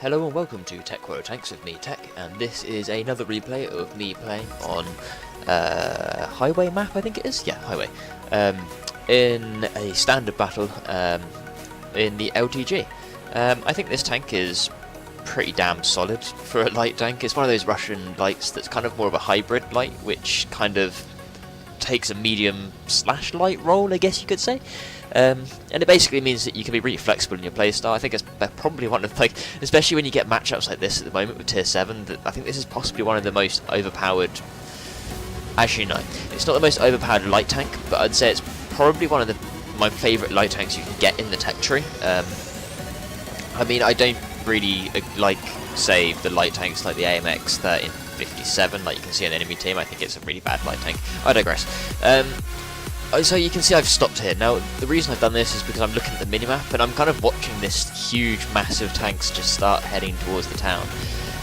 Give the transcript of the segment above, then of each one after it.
Hello and welcome to TEK WOT Tanks with me, Tek, and this is another replay of me playing on Highway map, I think it is? Yeah, Highway. In a standard battle in the LTG. I think this tank is pretty damn solid for a light tank. It's one of those Russian lights that's kind of more of a hybrid light, which kind of takes a medium/light role, I guess you could say. And it basically means that you can be really flexible in your playstyle. I think it's probably one of, especially when you get matchups like this at the moment with tier 7, that I think this is possibly one of the most overpowered. Actually, no, it's not the most overpowered light tank, but I'd say it's probably one of my favourite light tanks you can get in the tech tree. I mean, I don't really like, say, the light tanks like the AMX 1357, like you can see on the enemy team. I think it's a really bad light tank. I digress. So you can see I've stopped here. Now, the reason I've done this is because I'm looking at the minimap, and I'm kind of watching this huge, massive tanks just start heading towards the town.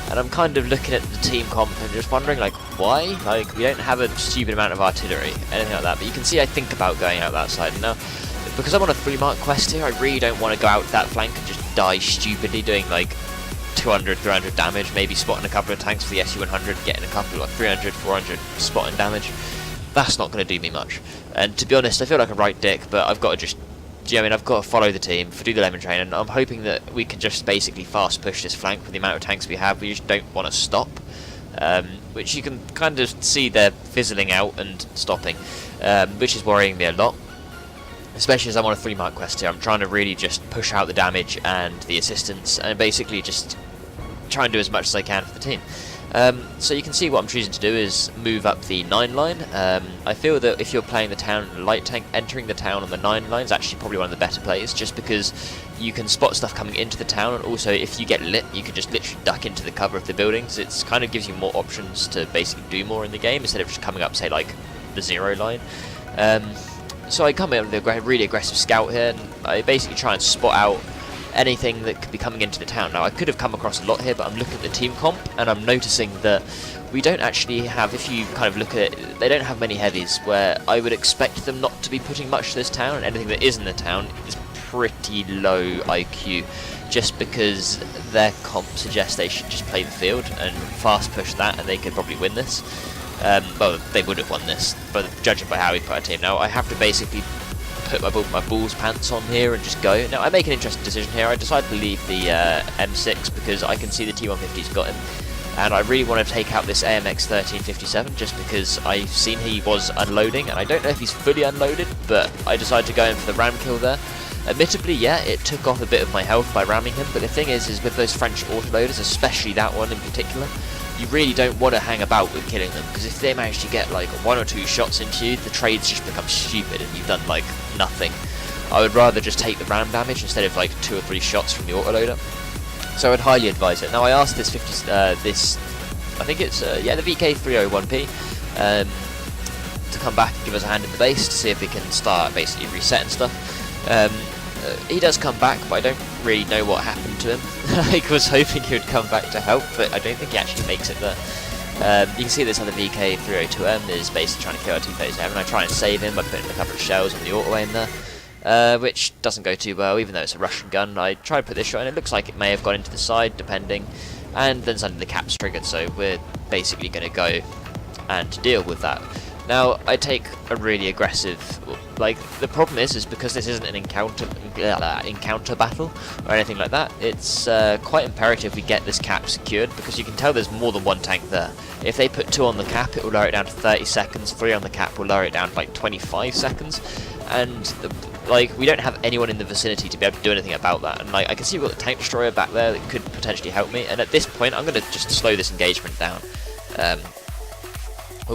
And I'm kind of looking at the team comp and just wondering, like, why? Like, we don't have a stupid amount of artillery, anything like that. But you can see I think about going out that side. Now, because I'm on a 3-mark quest here, I really don't want to go out that flank and just die stupidly doing, like, 200, 300 damage, maybe spotting a couple of tanks for the SU-100, getting a couple of 300, 400 spotting damage. That's not going to do me much. And to be honest, I feel like a right dick, but I've got to just, I've got to follow the team, do the lemon train, and I'm hoping that we can just basically fast push this flank with the amount of tanks we have. We just don't want to stop, which you can kind of see they're fizzling out and stopping, which is worrying me a lot. Especially as I'm on a 3-mark quest here, I'm trying to really just push out the damage and the assistance, and basically just try and do as much as I can for the team. So you can see what I'm choosing to do is move up the 9 line. I feel that if you're playing the town light tank, entering the town on the 9 line is actually probably one of the better plays, just because you can spot stuff coming into the town, and also if you get lit, you can just literally duck into the cover of the buildings. It kind of gives you more options to basically do more in the game, instead of just coming up, say, like the 0 line. So I come in with a really aggressive scout here, and I basically try and spot out anything that could be coming into the town. Now, I could have come across a lot here, but I'm looking at the team comp, and I'm noticing that we don't actually have, if you kind of look at it, they don't have many heavies, where I would expect them not to be putting much to this town, and anything that is in the town is pretty low IQ, just because their comp suggests they should just play the field and fast push that, and they could probably win this. Well, they would have won this, but judging by how we put our team. Now, I have to basically put my balls pants on here and just go. Now, I make an interesting decision here. I decide to leave the M6 because I can see the T150's got him, and I really want to take out this AMX 1357 just because I've seen he was unloading, and I don't know if he's fully unloaded, but I decided to go in for the ram kill there. Admittedly, yeah, it took off a bit of my health by ramming him, but the thing is with those French autoloaders, especially that one in particular, you really don't want to hang about with killing them, because if they manage to get like 1 or 2 shots into you, the trades just become stupid and you've done like nothing. I would rather just take the ram damage instead of like 2 or 3 shots from the autoloader. So I'd highly advise it. Now, I asked this I think it's the VK301P to come back and give us a hand in the base to see if we can start basically resetting stuff. He does come back, but I don't really know what happened to him. I was hoping he would come back to help, but I don't think he actually makes it there. You can see this other VK302M is basically trying to kill our T-37, and I try and save him by putting a couple of shells on the auto aim there, which doesn't go too well, even though it's a Russian gun. I try to put this shot, and it looks like it may have gone into the side, depending, and then suddenly the cap's triggered, so we're basically going to go and deal with that. Now, I take a really aggressive, the problem is because this isn't an encounter battle or anything like that, it's quite imperative we get this cap secured, because you can tell there's more than 1 tank there. If they put 2 on the cap, it will lower it down to 30 seconds, 3 on the cap will lower it down to like 25 seconds, and we don't have anyone in the vicinity to be able to do anything about that, and I can see we've got the tank destroyer back there that could potentially help me, and at this point I'm going to just slow this engagement down.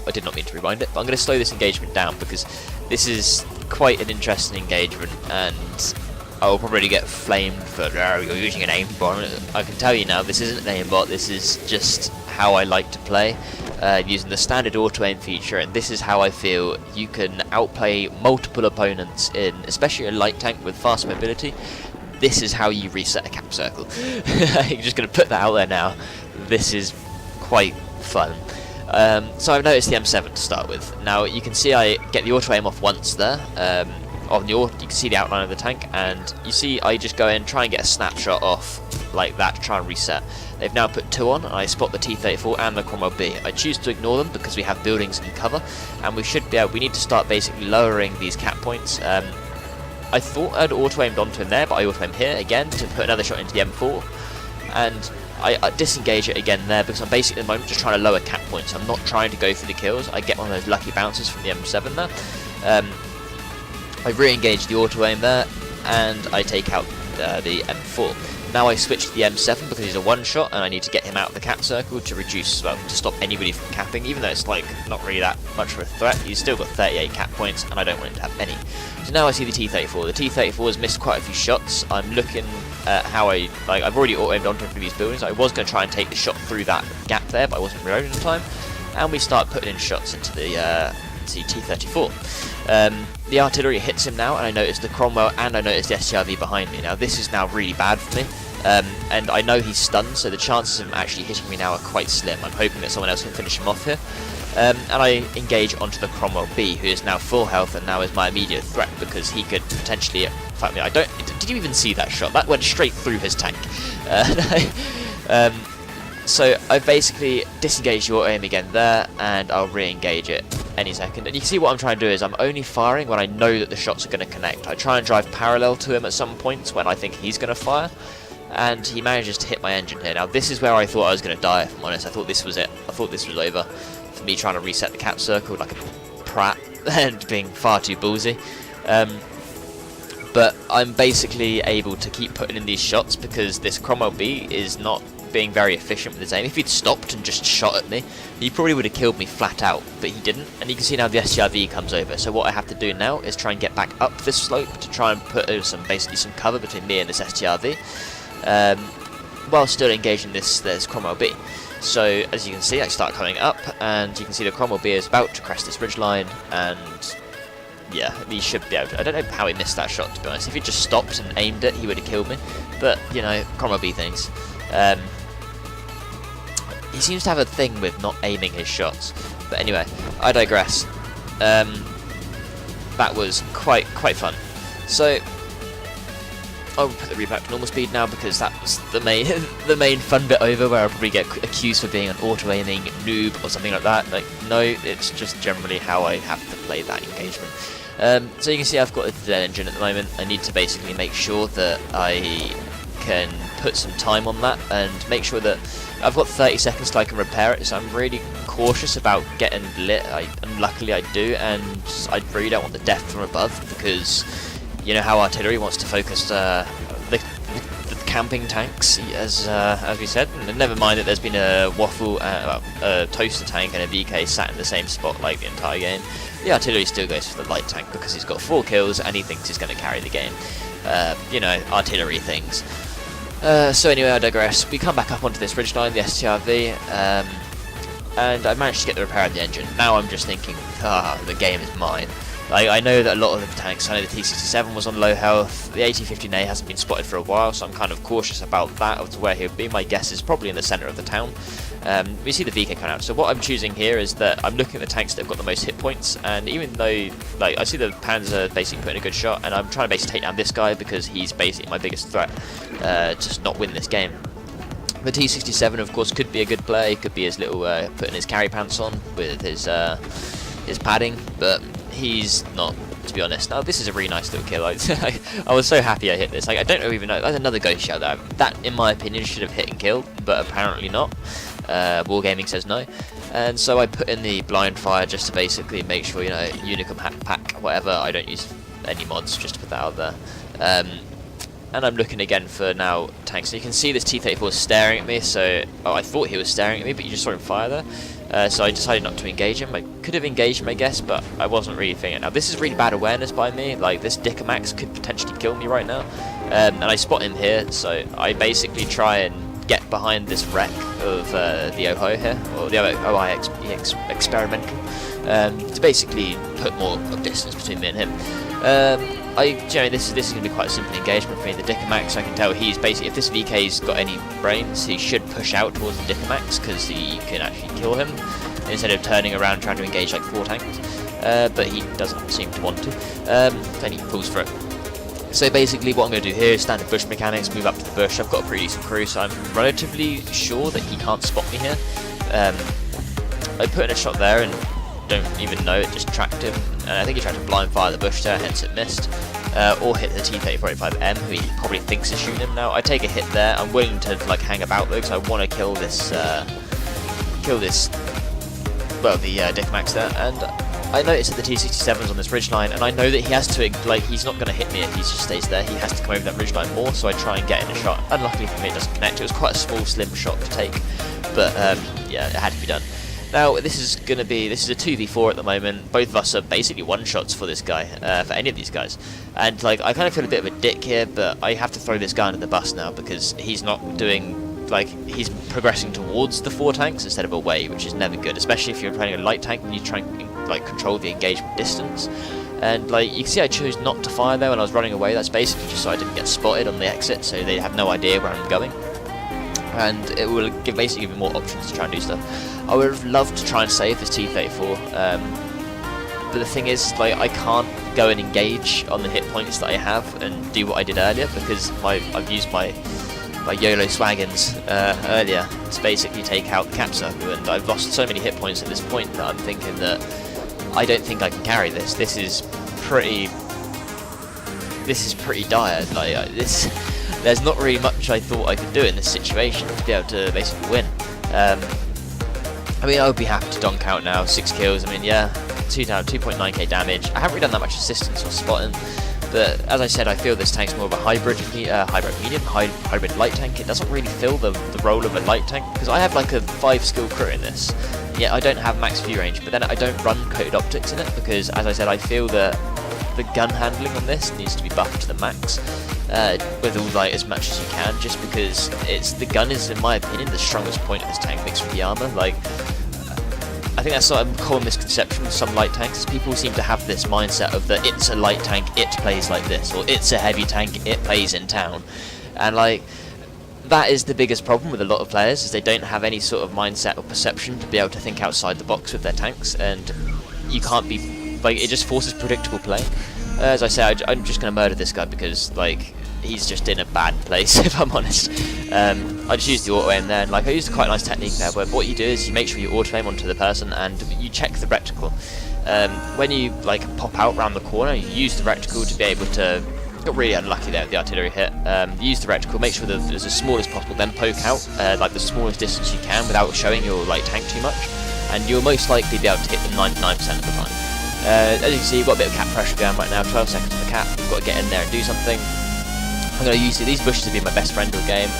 I did not mean to rewind it, but I'm going to slow this engagement down because this is quite an interesting engagement, and I will probably get flamed for you're using an aimbot. I can tell you now, this isn't an aimbot, this is just how I like to play, using the standard auto aim feature, and this is how I feel you can outplay multiple opponents in, especially a light tank with fast mobility. This is how you reset a cap circle. I'm just going to put that out there now. This is quite fun. So I've noticed the M7 to start with. Now you can see I get the auto aim off once there, you can see the outline of the tank, and you see I just go in, try and get a snapshot off like that to try and reset. They've now put 2 on, and I spot the T-34 and the Cromwell B. I choose to ignore them because we have buildings and cover, and we need to start basically lowering these cap points. I thought I'd auto-aimed onto him there, but I auto-aimed here again to put another shot into the M4, and I disengage it again there because I'm basically at the moment just trying to lower cap points. I'm not trying to go for the kills. I get one of those lucky bounces from the M7 there. I re-engage the auto-aim there, and I take out the M4. Now I switch to the M7 because he's a one-shot, and I need to get him out of the cap circle to reduce, well, to stop anybody from capping. Even though it's like not really that much of a threat, he's still got 38 cap points, and I don't want him to have any. So now I see the T-34. The T-34 has missed quite a few shots. I'm looking at how I've already auto-aimed onto him for these buildings. I was going to try and take the shot through that gap there, but I wasn't reloading in time, and we start putting in shots into the T-34. The artillery hits him now, and I notice the Cromwell and I notice the STRV behind me. Now this is now really bad for me, and I know he's stunned, so the chances of him actually hitting me now are quite slim. I'm hoping that someone else can finish him off here. And I engage onto the Cromwell B, who is now full health and now is my immediate threat because he could potentially fight me. Did you even see that shot? That went straight through his tank. So I basically disengage your aim again there, and I'll re-engage it any second. And you can see what I'm trying to do is I'm only firing when I know that the shots are going to connect. I try and drive parallel to him at some points when I think he's going to fire, and he manages to hit my engine here. Now this is where I thought I was going to die, if I'm honest. I thought this was it. I thought this was over for me trying to reset the cap circle like a prat and being far too ballsy. But I'm basically able to keep putting in these shots because this Cromwell B is not being very efficient with his aim. If he'd stopped and just shot at me, he probably would have killed me flat out, but he didn't. And you can see now the STRV comes over, so what I have to do now is try and get back up this slope to try and put basically some cover between me and this STRV, while still engaging this Cromwell B. So as you can see, I start coming up, and you can see the Cromwell B is about to crest this ridge line, and yeah, he should be able to. I don't know how he missed that shot, to be honest. If he just stopped and aimed it, he would have killed me, but you know, Cromwell B things. He seems to have a thing with not aiming his shots. But anyway, I digress. That was quite fun. So I'll put the read back to normal speed now because that was the main fun bit over, where I'll probably get accused for being an auto-aiming noob or something like that. Like, no, it's just generally how I have to play that engagement. So you can see I've got a dead engine at the moment. I need to basically make sure that I can put some time on that and make sure that I've got 30 seconds till I can repair it, so I'm really cautious about getting lit, and luckily I do, and I really don't want the death from above, because you know how artillery wants to focus the camping tanks, as we said, and never mind that there's been a waffle, a toaster tank and a VK sat in the same spot like the entire game. The artillery still goes for the light tank because he's got 4 kills and he thinks he's going to carry the game. You know, artillery things. So anyway, I digress. We come back up onto this ridgeline, the STRV, and I managed to get the repair of the engine. Now I'm just thinking, the game is mine. I know that a lot of the tanks, I know the T67 was on low health, the AT-15A hasn't been spotted for a while, so I'm kind of cautious about that, as to where he'll be. My guess is probably in the centre of the town. We see the VK coming out, so what I'm choosing here is that I'm looking at the tanks that have got the most hit points, and even though, like, I see the Panzer basically putting a good shot, and I'm trying to basically take down this guy because he's basically my biggest threat, to not win this game. The T67, of course, could be a good play, could be his little, putting his carry pants on with his padding, but he's not, to be honest. Now, this is a really nice little kill. I was so happy I hit this. Like, I don't even know. There's another ghost shell that, in my opinion, should have hit and killed, but apparently not. Wargaming says no. And so I put in the blind fire just to basically make sure, you know, Unicum hack pack, whatever. I don't use any mods, just to put that out there. And I'm looking again for now tanks. So you can see this T-34 staring at me. So I thought he was staring at me, but you just saw him fire there. So I decided not to engage him. I could have engaged him, I guess, but I wasn't really thinking. Now this is really bad awareness by me. Like, this Dickomax could potentially kill me right now. And I spot him here, so I basically try and get behind this wreck of the OHO here, or the OI experimental, to basically put more of distance between me and him. Generally, this is going to be quite a simple engagement for me. The Dickomax, I can tell he's basically, if this VK's got any brains, he should push out towards the Dickomax because he can actually kill him. instead of turning around trying to engage like 4 tanks. But he doesn't seem to want to. Then he pulls for it. So basically what I'm going to do here is standard bush mechanics, move up to the bush. I've got a pretty decent crew, so I'm relatively sure that he can't spot me here. I put in a shot there and don't even know it, just tracked him. And I think he tried to blind fire the bush there, hence it missed. Or hit the T-3485M, who he probably thinks is shooting him now. I take a hit there. I'm willing to like hang about though, because I want to kill this, well, the Dickmax there. And I noticed that the T-67's on this ridgeline, and I know that he has to, like, he's not going to hit me if he just stays there. He has to come over that ridgeline more, so I try and get in a shot. Unluckily for me, it doesn't connect. It was quite a small, slim shot to take, but yeah, it had to be done. Now, this is a 2v4 at the moment. Both of us are basically one-shots for this guy, for any of these guys. And, like, I kind of feel a bit of a dick here, but I have to throw this guy under the bus now, because he's not doing, like, he's progressing towards the 4 tanks instead of away, which is never good, especially if you're playing a light tank and you try and, like, control the engagement distance. And, like, you can see I chose not to fire there when I was running away. That's basically just so I didn't get spotted on the exit, so they have no idea where I'm going. And it will basically give me more options to try and do stuff. I would have loved to try and save this T-34, but the thing is, like, I can't go and engage on the hit points that I have and do what I did earlier, because I've used my YOLO swaggins earlier to basically take out the cap circle, and I've lost so many hit points at this point that I'm thinking that I don't think I can carry this. This is pretty dire. Like there's not really much I thought I could do in this situation to be able to basically win. I mean, I would be happy to donk out now, 6 kills. I mean, yeah, 2.9k damage. I haven't really done that much assistance or spotting, but as I said, I feel this tank's more of a hybrid medium, hybrid light tank. It doesn't really fill the role of a light tank, because I have like a 5 skill crew in this. Yeah, I don't have max view range, but then I don't run coated optics in it, because as I said, I feel that the gun handling on this needs to be buffed to the max. With all, like, as much as you can, just because the gun is, in my opinion, the strongest point of this tank mixed with the armor. Like, I think that's sort of a common misconception with some light tanks. People seem to have this mindset of that it's a light tank, it plays like this, or it's a heavy tank, it plays in town. And, like, that is the biggest problem with a lot of players, is they don't have any sort of mindset or perception to be able to think outside the box with their tanks, and you can't be, like, it just forces predictable play. As I say, I'm just going to murder this guy because, like, he's just in a bad place, if I'm honest. I just used the auto aim there, and, like, I used a quite nice technique there, where what you do is you make sure you auto aim onto the person and you check the reticle. When you, like, pop out round the corner, you use the reticle to be able to, got really unlucky there with the artillery hit, use the reticle, make sure that it's as small as possible, then poke out, like, the smallest distance you can without showing your, like, tank too much, and you'll most likely be able to hit them 99% of the time. As you can see, we've got a bit of cap pressure going right now, 12 seconds on the cap, we've got to get in there and do something. I'm going to use these bushes to be my best friend all game.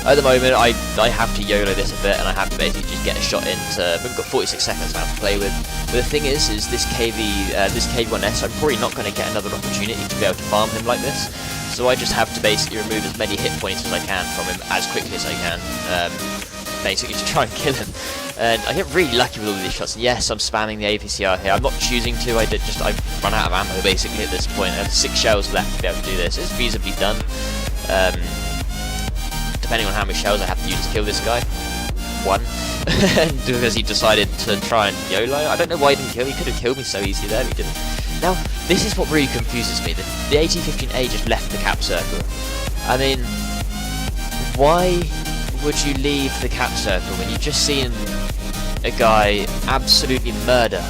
At the moment, I have to YOLO this a bit, and I have to basically just get a shot into. We've got 46 seconds now to play with. But the thing is this KV1S, I'm probably not going to get another opportunity to be able to farm him like this. So I just have to basically remove as many hit points as I can from him as quickly as I can, basically to try and kill him. And I get really lucky with all of these shots. And yes, I'm spamming the APCR here. I'm not choosing to. I've run out of ammo basically at this point. I have 6 shells left to be able to do this. It's feasibly done. Depending on how many shells I have to use to kill this guy. 1. Because he decided to try and YOLO. I don't know why he didn't kill me. He could have killed me so easily there, but he didn't. Now, this is what really confuses me. The AT-15A just left the cap circle. I mean, why would you leave the cap circle when you've just seen a guy absolutely murder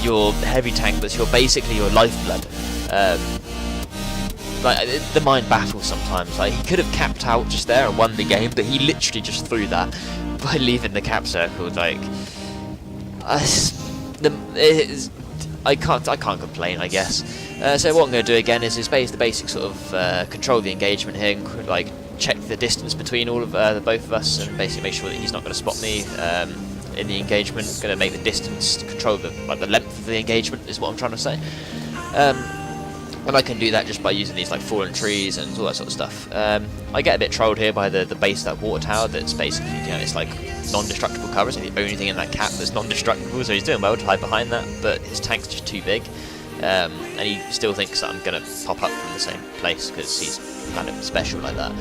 your heavy tank that's basically your lifeblood? Like, the mind baffles sometimes. Like, he could have capped out just there and won the game, but he literally just threw that by leaving the cap circle. Like, I can't complain, I guess. So what I'm going to do again is the basic sort of control the engagement here, and, like, check the distance between all of both of us, and basically make sure that he's not going to spot me in the engagement. Going to make the distance to control the length of the engagement is what I'm trying to say. And I can do that just by using these, like, fallen trees and all that sort of stuff. I get a bit trolled here by the base of that water tower that's basically, you know, it's like non-destructible cover. It's the only thing in that cap that's non-destructible, so he's doing well to hide behind that, but his tank's just too big. and he still thinks that I'm going to pop up from the same place because he's kind of special like that.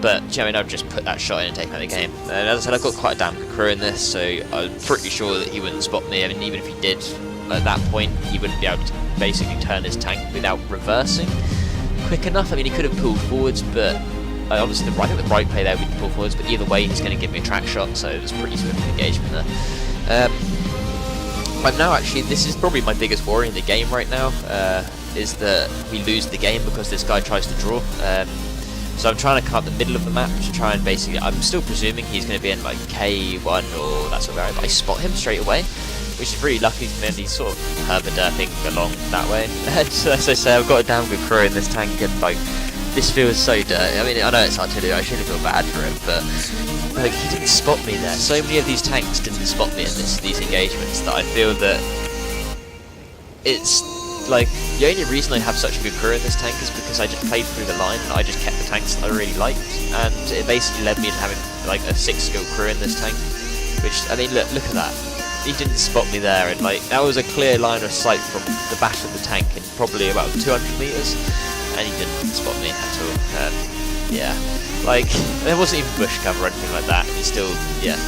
But you know, I've just put that shot in and taken out the game. And as I said, I've got quite a damn good crew in this, so I'm pretty sure that he wouldn't spot me. I mean, even if he did, at that point, he wouldn't be able to basically turn his tank without reversing quick enough. I mean, he could have pulled forwards, but obviously I think the right play there would pull forwards, but either way he's going to give me a track shot, so it was pretty swift engagement there. I'm now actually, this is probably my biggest worry in the game right now, is that we lose the game because this guy tries to draw. So I'm trying to cut the middle of the map to try and basically, I'm still presuming he's going to be in like K1 or that sort of area, but I spot him straight away, which is really lucky for me, and he's sort of herba-derping along that way. And as I say, I've got a damn good crew in this tank, and like, this feels so dirty. I mean, I know it's artillery, I shouldn't feel bad for him, but like, he didn't spot me there. So many of these tanks didn't spot me in these engagements that I feel that it's like, the only reason I have such a good crew in this tank is because I just played through the line and I just kept the tanks that I really liked, and it basically led me to having like a 6-skill crew in this tank, which, I mean, look at that. He didn't spot me there, and like, that was a clear line of sight from the back of the tank in probably about 200 meters, and he didn't spot me at all. Yeah, like, there wasn't even bush cover or anything like that, and he still, yeah.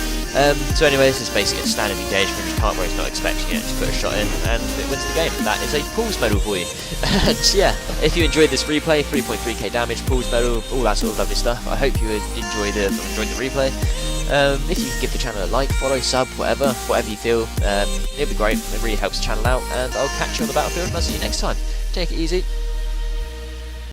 So anyway, this is basically a standard engagement, which can't where he's not expecting it to put a shot in, and it wins the game. That is a pools medal for you. And yeah, if you enjoyed this replay, 3.3k damage, pools medal, all that sort of lovely stuff, I hope you would enjoy the replay. If you can give the channel a like, follow, sub, whatever you feel, it'd be great. It really helps the channel out, and I'll catch you on the battlefield, and I'll see you next time. Take it easy.